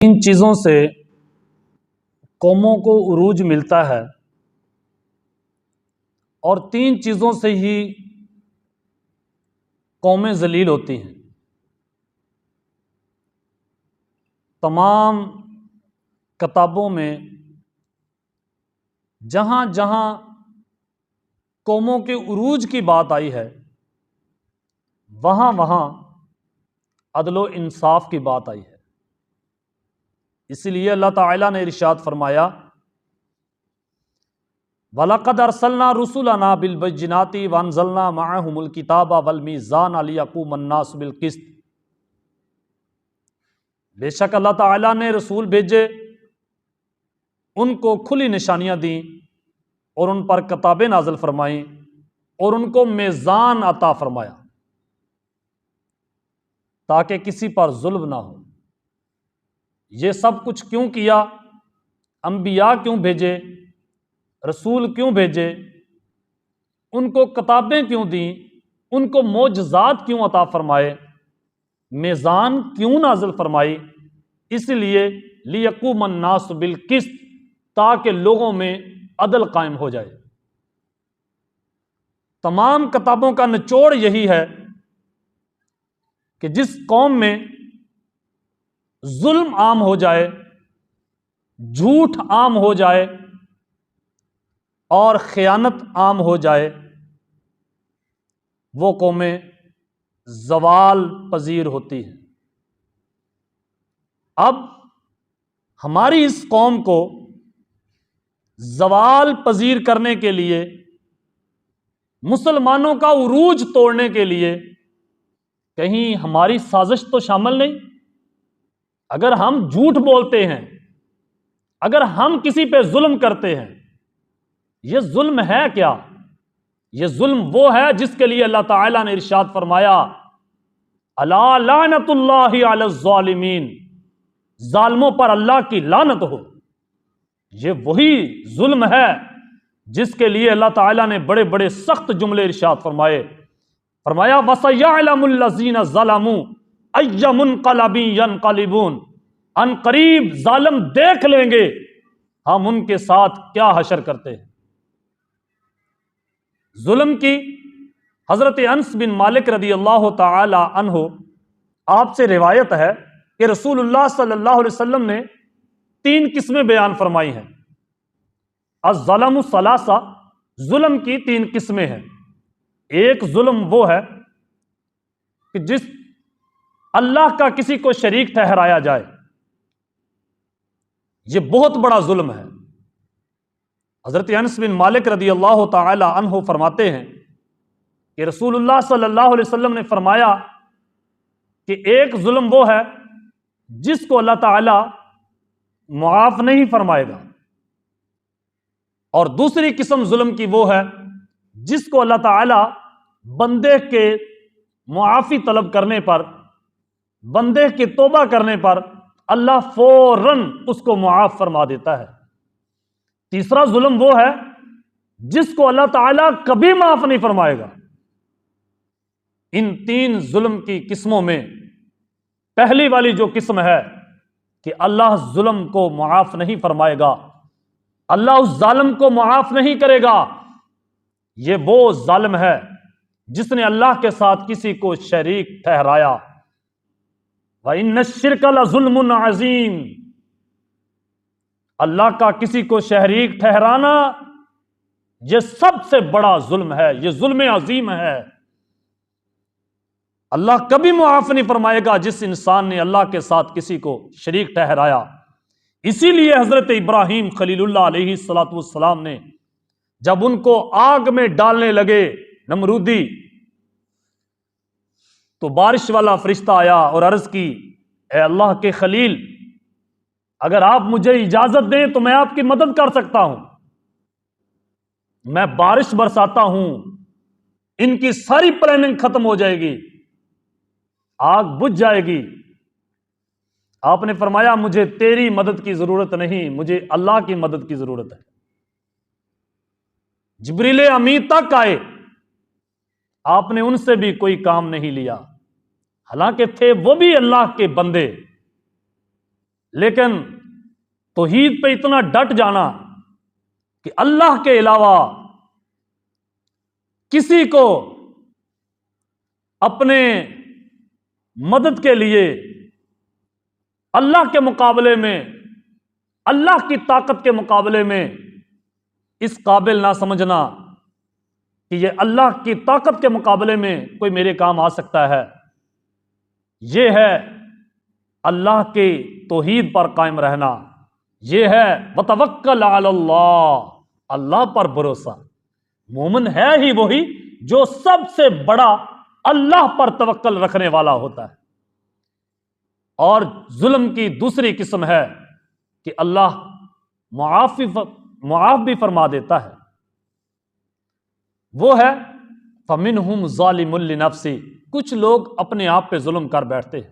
ان چیزوں سے قوموں کو عروج ملتا ہے اور تین چیزوں سے ہی قومیں ذلیل ہوتی ہیں۔ تمام کتابوں میں جہاں جہاں قوموں کے عروج کی بات آئی ہے وہاں وہاں عدل و انصاف کی بات آئی ہے۔ اسی لیے اللہ تعالیٰ نے ارشاد فرمایا وَلَقَدْ أَرْسَلْنَا رُسُلَنَا بِالْبَيِّنَاتِ وَأَنزَلْنَا مَعَهُمُ الْكِتَابَ وَالْمِيزَانَ لِيَقُومَ النَّاسُ بِالْقِسْطِ۔ بے شک اللہ تعالیٰ نے رسول بھیجے، ان کو کھلی نشانیاں دیں اور ان پر کتابیں نازل فرمائیں اور ان کو میزان عطا فرمایا تاکہ کسی پر ظلم نہ ہو۔ یہ سب کچھ کیوں کیا؟ انبیاء کیوں بھیجے؟ رسول کیوں بھیجے؟ ان کو کتابیں کیوں دیں؟ ان کو معجزات کیوں عطا فرمائے؟ میزان کیوں نازل فرمائی؟ اس لیے لیقوم الناس بالقسط، تاکہ لوگوں میں عدل قائم ہو جائے۔ تمام کتابوں کا نچوڑ یہی ہے کہ جس قوم میں ظلم عام ہو جائے، جھوٹ عام ہو جائے اور خیانت عام ہو جائے، وہ قومیں زوال پذیر ہوتی ہیں۔ اب ہماری اس قوم کو زوال پذیر کرنے کے لیے، مسلمانوں کا عروج توڑنے کے لیے کہیں ہماری سازش تو شامل نہیں؟ اگر ہم جھوٹ بولتے ہیں، اگر ہم کسی پہ ظلم کرتے ہیں، یہ ظلم ہے کیا؟ یہ ظلم وہ ہے جس کے لیے اللہ تعالیٰ نے ارشاد فرمایا الا لعنت اللہ علی الظالمین، ظالموں پر اللہ کی لعنت ہو۔ یہ وہی ظلم ہے جس کے لیے اللہ تعالیٰ نے بڑے بڑے سخت جملے ارشاد فرمائے۔ فرمایا وَسَيَعْلَمُ الَّذِينَ ظَلَمُوا أَيَّ مُنْقَلَبٍ يَنْقَلِبُونَ، ان قریب ظالم دیکھ لیں گے ہم ان کے ساتھ کیا حشر کرتے ہیں۔ ظلم کی حضرت انس بن مالک رضی اللہ تعالی عنہ آپ سے روایت ہے کہ رسول اللہ صلی اللہ علیہ وسلم نے تین قسمیں بیان فرمائی ہیں۔ الظلم ثلاثہ، ظلم کی تین قسمیں ہیں۔ ایک ظلم وہ ہے کہ جس اللہ کا کسی کو شریک ٹھہرایا جائے، یہ بہت بڑا ظلم ہے۔ حضرت انس بن مالک رضی اللہ تعالی عنہ فرماتے ہیں کہ رسول اللہ صلی اللہ علیہ وسلم نے فرمایا کہ ایک ظلم وہ ہے جس کو اللہ تعالی معاف نہیں فرمائے گا، اور دوسری قسم ظلم کی وہ ہے جس کو اللہ تعالی بندے کے معافی طلب کرنے پر، بندے کے توبہ کرنے پر اللہ فوراً اس کو معاف فرما دیتا ہے۔ تیسرا ظلم وہ ہے جس کو اللہ تعالیٰ کبھی معاف نہیں فرمائے گا۔ ان تین ظلم کی قسموں میں پہلی والی جو قسم ہے کہ اللہ ظلم کو معاف نہیں فرمائے گا، اللہ اس ظالم کو معاف نہیں کرے گا، یہ وہ ظالم ہے جس نے اللہ کے ساتھ کسی کو شریک ٹھہرایا۔ وَإِنَّ الشِّرْكَ لَظُلْمٌ عَظِيمٌ، اللہ کا کسی کو شریک ٹھہرانا یہ سب سے بڑا ظلم ہے، یہ ظلم عظیم ہے۔ اللہ کبھی معاف نہیں فرمائے گا جس انسان نے اللہ کے ساتھ کسی کو شریک ٹھہرایا۔ اسی لیے حضرت ابراہیم خلیل اللہ علیہ السلام نے جب ان کو آگ میں ڈالنے لگے نمرودی، تو بارش والا فرشتہ آیا اور عرض کی اے اللہ کے خلیل، اگر آپ مجھے اجازت دیں تو میں آپ کی مدد کر سکتا ہوں، میں بارش برساتا ہوں، ان کی ساری پلاننگ ختم ہو جائے گی، آگ بجھ جائے گی۔ آپ نے فرمایا مجھے تیری مدد کی ضرورت نہیں، مجھے اللہ کی مدد کی ضرورت ہے۔ جبریل امین تک آئے، آپ نے ان سے بھی کوئی کام نہیں لیا، حالانکہ تھے وہ بھی اللہ کے بندے، لیکن توحید پہ اتنا ڈٹ جانا کہ اللہ کے علاوہ کسی کو اپنے مدد کے لیے اللہ کے مقابلے میں، اللہ کی طاقت کے مقابلے میں اس قابل نہ سمجھنا کہ یہ اللہ کی طاقت کے مقابلے میں کوئی میرے کام آ سکتا ہے، یہ ہے اللہ کے توحید پر قائم رہنا، یہ ہے وتوکل علی اللہ، اللہ پر بھروسہ۔ مومن ہے ہی وہی جو سب سے بڑا اللہ پر توکل رکھنے والا ہوتا ہے۔ اور ظلم کی دوسری قسم ہے کہ اللہ معاف بھی فرما دیتا ہے، وہ ہے فَمِنْهُمْ ظَالِمٌ لِنَفْسِهِ۔ کچھ لوگ اپنے آپ پہ ظلم کر بیٹھتے ہیں،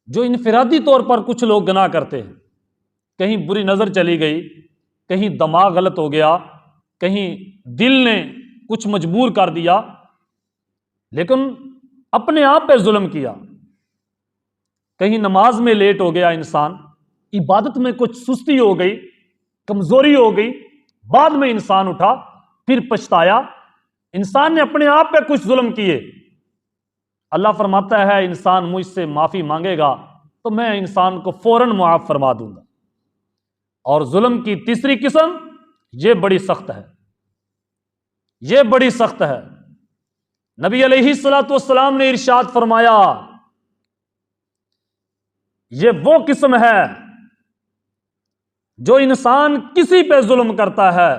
جو انفرادی طور پر کچھ لوگ گناہ کرتے ہیں، کہیں بری نظر چلی گئی، کہیں دماغ غلط ہو گیا، کہیں دل نے کچھ مجبور کر دیا، لیکن اپنے آپ پہ ظلم کیا، کہیں نماز میں لیٹ ہو گیا انسان، عبادت میں کچھ سستی ہو گئی، کمزوری ہو گئی، بعد میں انسان اٹھا پھر پچھتایا، انسان نے اپنے آپ پہ کچھ ظلم کیے، اللہ فرماتا ہے انسان مجھ سے معافی مانگے گا تو میں انسان کو فوراً معاف فرما دوں گا۔ اور ظلم کی تیسری قسم یہ بڑی سخت ہے، یہ بڑی سخت ہے۔ نبی علیہ الصلوۃ والسلام نے ارشاد فرمایا یہ وہ قسم ہے جو انسان کسی پہ ظلم کرتا ہے،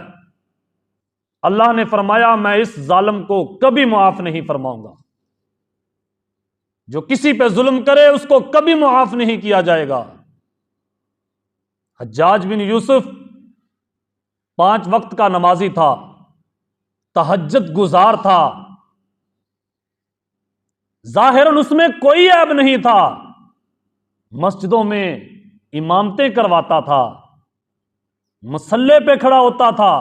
اللہ نے فرمایا میں اس ظالم کو کبھی معاف نہیں فرماؤں گا، جو کسی پہ ظلم کرے اس کو کبھی معاف نہیں کیا جائے گا۔ حجاج بن یوسف 5 وقت کا نمازی تھا، تہجد گزار تھا، ظاہراً اس میں کوئی عیب نہیں تھا، مسجدوں میں امامتیں کرواتا تھا، مصلے پہ کھڑا ہوتا تھا،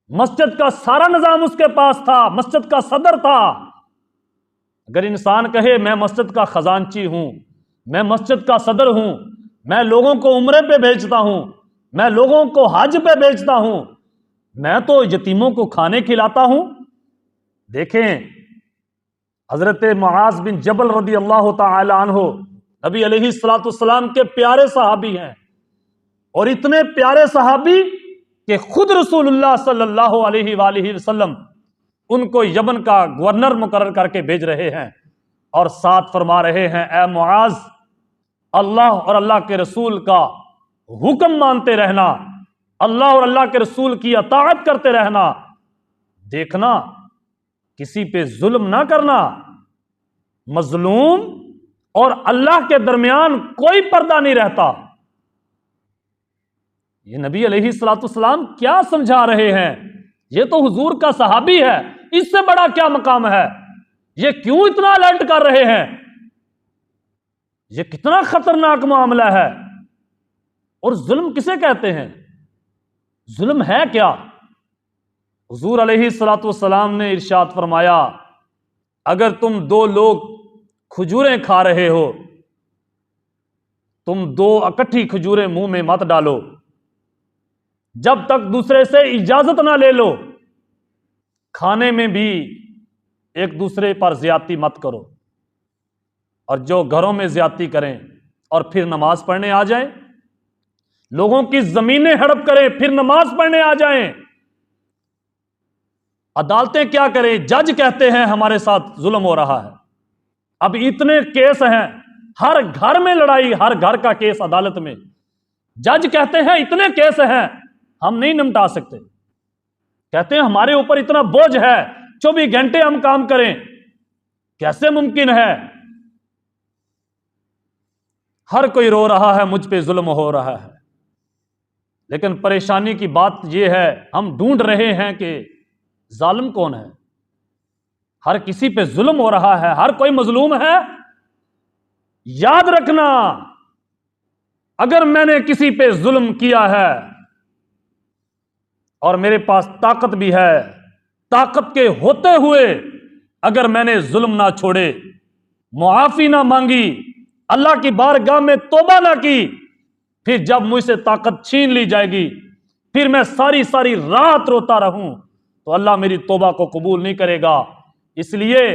مسجد کا سارا نظام اس کے پاس تھا، مسجد کا صدر تھا۔ اگر انسان کہے میں مسجد کا خزانچی ہوں، میں مسجد کا صدر ہوں، میں لوگوں کو عمرے پہ بھیجتا ہوں، میں لوگوں کو حج پہ بھیجتا ہوں، میں تو یتیموں کو کھانے کھلاتا ہوں، دیکھیں حضرت معاذ بن جبل رضی اللہ تعالی عنہ نبی علیہ الصلوۃ والسلام کے پیارے صحابی ہیں، اور اتنے پیارے صحابی کہ خود رسول اللہ صلی اللہ علیہ وآلہ وسلم ان کو یمن کا گورنر مقرر کر کے بھیج رہے ہیں، اور ساتھ فرما رہے ہیں اے معاذ اللہ اور اللہ کے رسول کا حکم مانتے رہنا، اللہ اور اللہ کے رسول کی اطاعت کرتے رہنا، دیکھنا کسی پہ ظلم نہ کرنا، مظلوم اور اللہ کے درمیان کوئی پردہ نہیں رہتا۔ یہ نبی علیہ الصلوۃ والسلام کیا سمجھا رہے ہیں؟ یہ تو حضور کا صحابی ہے، اس سے بڑا کیا مقام ہے؟ یہ کیوں اتنا الرٹ کر رہے ہیں؟ یہ کتنا خطرناک معاملہ ہے؟ اور ظلم کسے کہتے ہیں؟ ظلم ہے کیا؟ حضور علیہ الصلوۃ والسلام نے ارشاد فرمایا اگر تم 2 لوگ کھجوریں کھا رہے ہو، تم 2 اکٹھی کھجوریں منہ میں مت ڈالو جب تک دوسرے سے اجازت نہ لے لو، کھانے میں بھی ایک دوسرے پر زیادتی مت کرو، اور جو گھروں میں زیادتی کریں اور پھر نماز پڑھنے آ جائیں، لوگوں کی زمینیں ہڑپ کریں پھر نماز پڑھنے آ جائیں، عدالتیں کیا کریں، جج کہتے ہیں ہمارے ساتھ ظلم ہو رہا ہے، اب اتنے کیس ہیں، ہر گھر میں لڑائی، ہر گھر کا کیس عدالت میں، جج کہتے ہیں اتنے کیس ہیں ہم نہیں نمٹا سکتے، کہتے ہیں ہمارے اوپر اتنا بوجھ ہے 24 گھنٹے ہم کام کریں، کیسے ممکن ہے؟ ہر کوئی رو رہا ہے مجھ پہ ظلم ہو رہا ہے، لیکن پریشانی کی بات یہ ہے ہم ڈھونڈ رہے ہیں کہ ظالم کون ہے؟ ہر کسی پہ ظلم ہو رہا ہے، ہر کوئی مظلوم ہے۔ یاد رکھنا اگر میں نے کسی پہ ظلم کیا ہے اور میرے پاس طاقت بھی ہے، طاقت کے ہوتے ہوئے اگر میں نے ظلم نہ چھوڑے، معافی نہ مانگی، اللہ کی بارگاہ میں توبہ نہ کی، پھر جب مجھ سے طاقت چھین لی جائے گی، پھر میں ساری ساری رات روتا رہوں، تو اللہ میری توبہ کو قبول نہیں کرے گا۔ اس لیے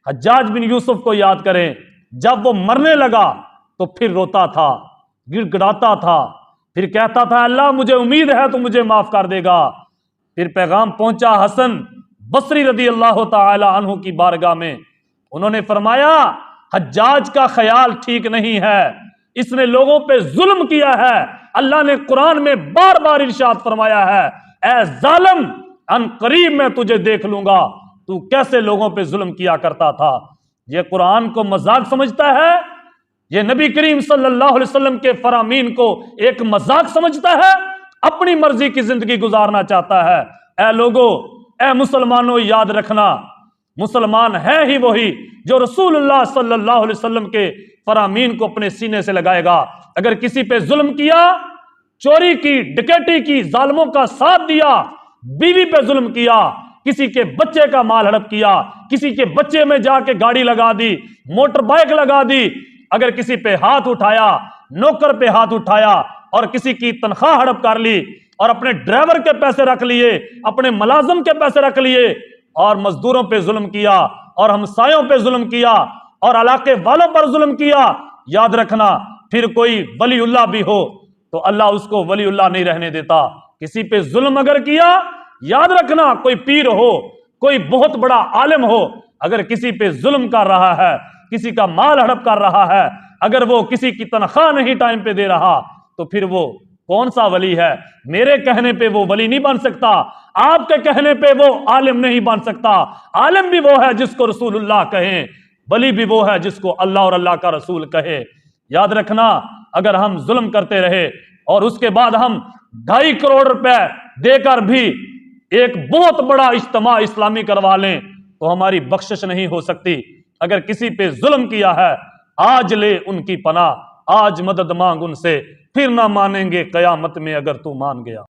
حجاج بن یوسف کو یاد کریں، جب وہ مرنے لگا تو پھر روتا تھا، گڑ گڑاتا تھا، پھر کہتا تھا اللہ مجھے امید ہے تو مجھے معاف کر دے گا۔ پھر پیغام پہنچا حسن بصری رضی اللہ تعالی عنہ کی بارگاہ میں، انہوں نے فرمایا حجاج کا خیال ٹھیک نہیں ہے، اس نے لوگوں پہ ظلم کیا ہے۔ اللہ نے قرآن میں بار بار ارشاد فرمایا ہے اے ظالم ان قریب میں تجھے دیکھ لوں گا، تو کیسے لوگوں پہ ظلم کیا کرتا تھا۔ یہ قرآن کو مذاق سمجھتا ہے، یہ نبی کریم صلی اللہ علیہ وسلم کے فرامین کو ایک مذاق سمجھتا ہے، اپنی مرضی کی زندگی گزارنا چاہتا ہے۔ اے لوگو، اے مسلمانوں، یاد رکھنا مسلمان ہے ہی وہی جو رسول اللہ صلی اللہ علیہ وسلم کے فرامین کو اپنے سینے سے لگائے گا۔ اگر کسی پہ ظلم کیا، چوری کی، ڈکیٹی کی، ظالموں کا ساتھ دیا، بیوی پہ ظلم کیا، کسی کے بچے کا مال ہڑپ کیا، کسی کے بچے میں جا کے گاڑی لگا دی، موٹر بائک لگا دی، اگر کسی پہ ہاتھ اٹھایا، نوکر پہ ہاتھ اٹھایا اور کسی کی تنخواہ ہڑپ کر لی اور اپنے ڈرائیور کے پیسے رکھ لیے، اپنے ملازم کے پیسے رکھ لیے اور مزدوروں پہ ظلم کیا اور ہمسایوں پہ ظلم کیا اور علاقے والوں پر ظلم کیا، یاد رکھنا پھر کوئی ولی اللہ بھی ہو تو اللہ اس کو ولی اللہ نہیں رہنے دیتا۔ کسی پہ ظلم اگر کیا، یاد رکھنا کوئی پیر ہو، کوئی بہت بڑا عالم ہو، اگر کسی پہ ظلم کر رہا ہے، کسی کا مال ہڑپ کر رہا ہے، اگر وہ کسی کی تنخواہ نہیں ٹائم پہ دے رہا تو پھر وہ کون سا ولی ہے؟ میرے کہنے پہ وہ ولی نہیں بن سکتا، آپ کے کہنے پہ وہ عالم نہیں بن سکتا۔ عالم بھی وہ ہے جس کو رسول اللہ کہیں، ولی بھی وہ ہے جس کو اللہ اور اللہ کا رسول کہے۔ یاد رکھنا اگر ہم ظلم کرتے رہے اور اس کے بعد ہم 2.5 کروڑ روپے دے کر بھی ایک بہت بڑا اجتماع اسلامی کروا لیں تو ہماری بخشش نہیں ہو سکتی۔ اگر کسی پہ ظلم کیا ہے، آج لے ان کی پناہ، آج مدد مانگ ان سے، پھر نہ مانیں گے قیامت میں اگر تو مان گیا۔